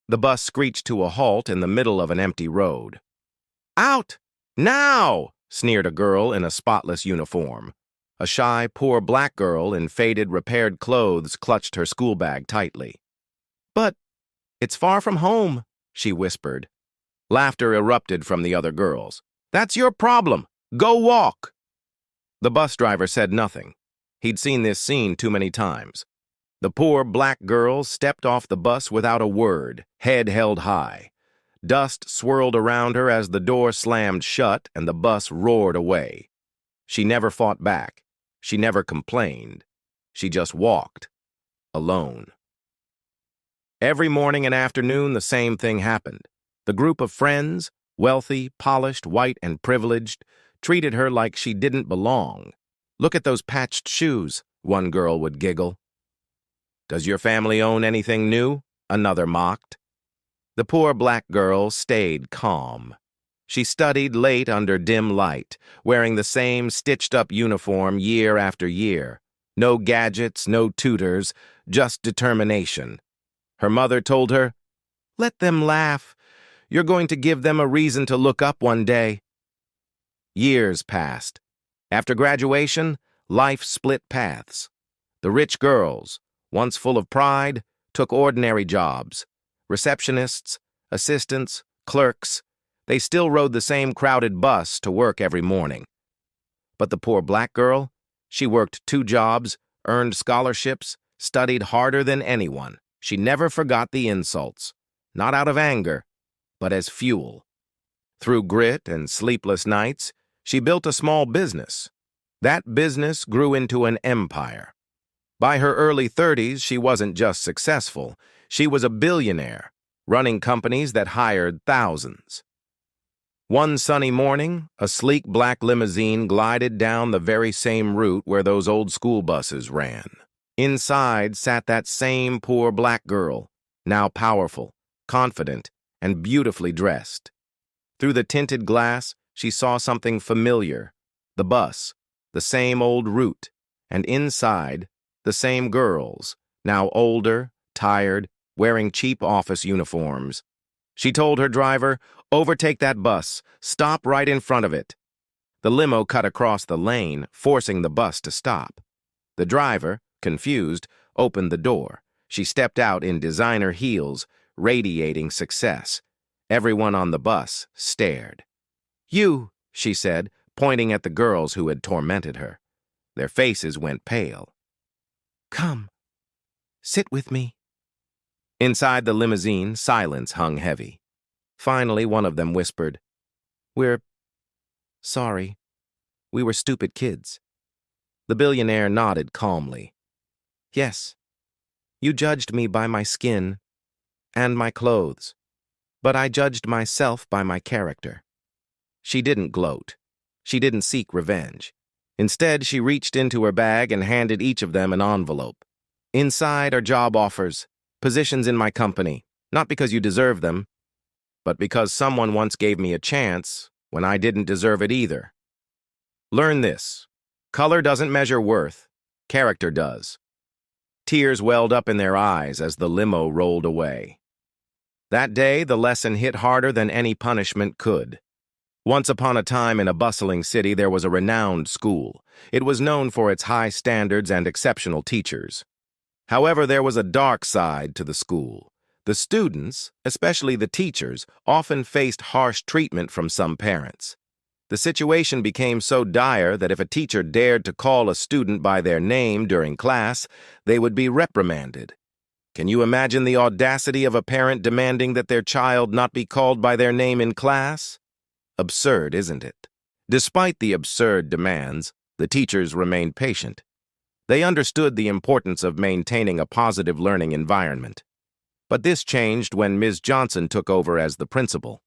The bus screeched to a halt in the middle of an empty road. "Out! Now!" sneered a girl in a spotless uniform. A shy, poor black girl in faded, repaired clothes clutched her school bag tightly. "But it's far from home," she whispered. Laughter erupted from the other girls. "That's your problem. Go walk." The bus driver said nothing. He'd seen this scene too many times. The poor black girl stepped off the bus without a word, head held high. Dust swirled around her as the door slammed shut and the bus roared away. She never fought back. She never complained. She just walked, alone. Every morning and afternoon, the same thing happened. The group of friends, wealthy, polished, white, and privileged, treated her like she didn't belong. "Look at those patched shoes," one girl would giggle. "Does your family own anything new?" another mocked. The poor black girl stayed calm. She studied late under dim light, wearing the same stitched-up uniform year after year. No gadgets, no tutors, just determination. Her mother told her, "Let them laugh. You're going to give them a reason to look up one day." Years passed. After graduation, life split paths. The rich girls, once full of pride, took ordinary jobs. Receptionists, assistants, clerks, they still rode the same crowded bus to work every morning. But the poor black girl, she worked 2 jobs, earned scholarships, studied harder than anyone. She never forgot the insults, not out of anger, but as fuel. Through grit and sleepless nights, she built a small business. That business grew into an empire. By her early 30s, she wasn't just successful. She was a billionaire, running companies that hired thousands. One sunny morning, a sleek black limousine glided down the very same route where those old school buses ran. Inside sat that same poor black girl, now powerful, confident, and beautifully dressed. Through the tinted glass, she saw something familiar: the bus, the same old route, and inside, the same girls, now older, tired, wearing cheap office uniforms. She told her driver, "Overtake that bus. Stop right in front of it." The limo cut across the lane, forcing the bus to stop. The driver, confused, opened the door. She stepped out in designer heels, radiating success. Everyone on the bus stared. "You," she said, pointing at the girls who had tormented her. Their faces went pale. "Come, sit with me." Inside the limousine, silence hung heavy. Finally, one of them whispered, "We're sorry. We were stupid kids." The billionaire nodded calmly. "Yes, you judged me by my skin and my clothes, but I judged myself by my character." She didn't gloat. She didn't seek revenge. Instead, she reached into her bag and handed each of them an envelope. "Inside are job offers, positions in my company, not because you deserve them, but because someone once gave me a chance when I didn't deserve it either. Learn this: color doesn't measure worth, character does." Tears welled up in their eyes as the limo rolled away. That day, the lesson hit harder than any punishment could. Once upon a time in a bustling city, there was a renowned school. It was known for its high standards and exceptional teachers. However, there was a dark side to the school. The students, especially the teachers, often faced harsh treatment from some parents. The situation became so dire that if a teacher dared to call a student by their name during class, they would be reprimanded. Can you imagine the audacity of a parent demanding that their child not be called by their name in class? Absurd, isn't it? Despite the absurd demands, the teachers remained patient. They understood the importance of maintaining a positive learning environment. But this changed when Ms. Johnson took over as the principal.